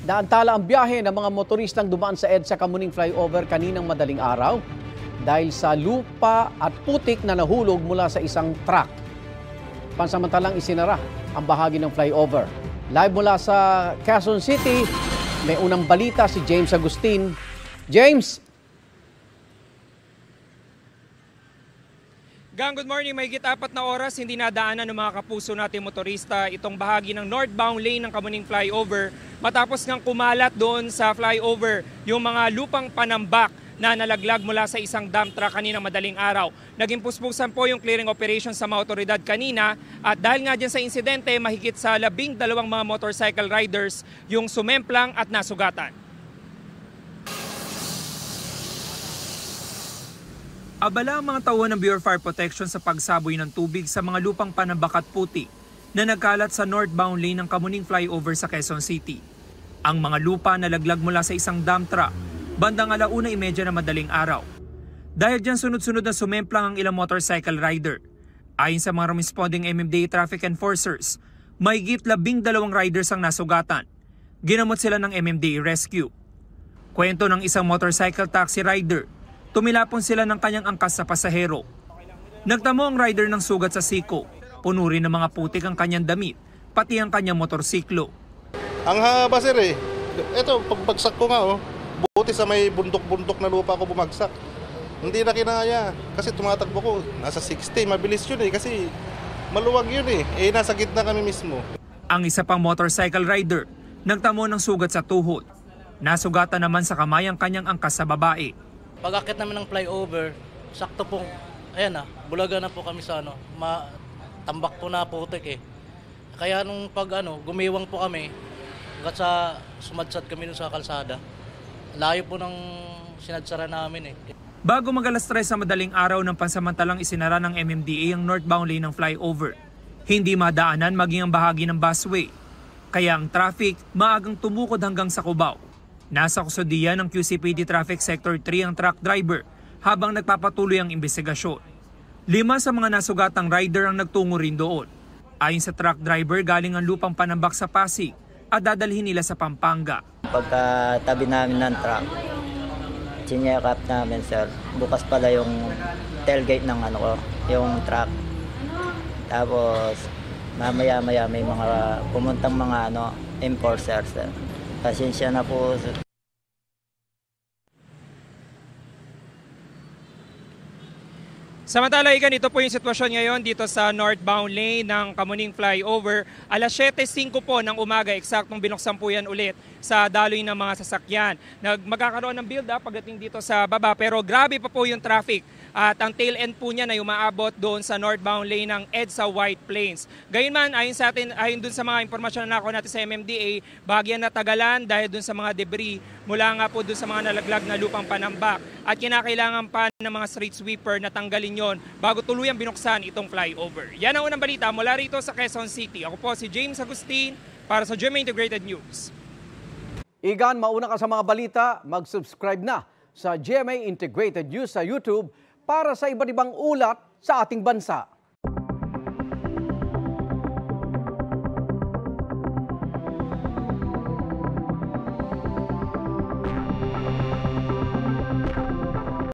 Naantala ang biyahe ng mga motoristang dumaan sa EDSA Kamuning Flyover kaninang madaling araw dahil sa lupa at putik na nahulog mula sa isang truck. Pansamantalang isinara ang bahagi ng flyover. Live mula sa Quezon City, may unang balita si James Agustin. James! Gang, good morning. Mahigit 4 na oras hindi nadaanan ng mga kapuso nating motorista itong bahagi ng northbound lane ng Kamuning Flyover matapos ngang kumalat doon sa flyover yung mga lupang panambak na nalaglag mula sa isang dump truck kanina madaling araw. Naging puspusan po yung clearing operation sa mga otoridad kanina at dahil nga dyan sa insidente, mahigit sa 12 mga motorcycle riders yung sumemplang at nasugatan. Abala ang mga tauhan ng Bureau of Fire Protection sa pagsaboy ng tubig sa mga lupang panambak at putik na nagkalat sa northbound lane ng Kamuning Flyover sa Quezon City. Ang mga lupa nalaglag mula sa isang dump truck bandang 1:30 na madaling araw. Dahil dyan sunod-sunod na sumemplang ang ilang motorcycle rider. Ayon sa mga responding MMDA traffic enforcers, mahigit 12 riders ang nasugatan. Ginamot sila ng MMDA Rescue. Kwento ng isang motorcycle taxi rider, tumilapon sila ng kanyang angkas sa pasahero. Nagtamo ang rider ng sugat sa siko. Puno rin ng mga putik ang kanyang damit, pati ang kanyang motorsiklo. Ang haba sir eh. Ito, pagbagsak ko nga buti sa may bundok-bundok na lupa ko bumagsak. Hindi na kinaya kasi tumatakbo ko. Nasa 60, mabilis yun eh kasi maluwag yun eh. Nasa gitna kami mismo. Ang isa pang motorcycle rider, nagtamo ng sugat sa tuhod. Nasugatan naman sa kamay ang kanyang angkas sa babae. Pag-akit namin ng flyover, sakto pong, ayan bulaga na po kami sa tambak po na putik eh. Kaya nung gumiwang po kami, hanggat sa sumadsad kami dun sa kalsada, layo po ng sinadsara namin eh. Bago mag-alas 3 sa madaling araw ng pansamantalang isinara ng MMDA ang northbound lane ng flyover, hindi madaanan maging ang bahagi ng busway. Kaya ang traffic maagang tumukod hanggang sa Cubao. Nasa kustudiya ng QCPD Traffic Sector 3 ang truck driver habang nagpapatuloy ang investigasyon. 5 sa mga nasugatang rider ang nagtungo rin doon. Ayon sa truck driver, galing ang lupang panambak sa Pasig at dadalhin nila sa Pampanga. Pagkatabi namin ng truck, chinyekap namin sir, bukas pala yung tailgate ng yung truck. Tapos mamaya-maya may mga pumuntang mga enforcers sir. Pasensya na po. Samantala, ito po yung sitwasyon ngayon dito sa northbound lane ng Kamuning Flyover. Alas 7:05 po ng umaga, eksaktong binuksan po yan ulit sa daloy ng mga sasakyan. Magkakaroon ng build-up pagdating dito sa baba pero grabe pa po yung traffic. At ang tail end po niya na umaabot doon sa northbound lane ng EDSA White Plains. Gayunman, ayon dun sa mga impormasyon na nakuha natin sa MMDA, bahagyan na tagalan dahil dun sa mga debris mula nga po dun sa mga nalaglag na lupang panambak. At kinakailangan pa ng mga street sweeper na tanggalin yon bago tuluyang binuksan itong flyover. Yan ang unang balita mula rito sa Quezon City. Ako po si James Agustin para sa GMA Integrated News. Igan, mauna ka sa mga balita, mag-subscribe na sa GMA Integrated News sa YouTube para sa iba't ibang ulat sa ating bansa.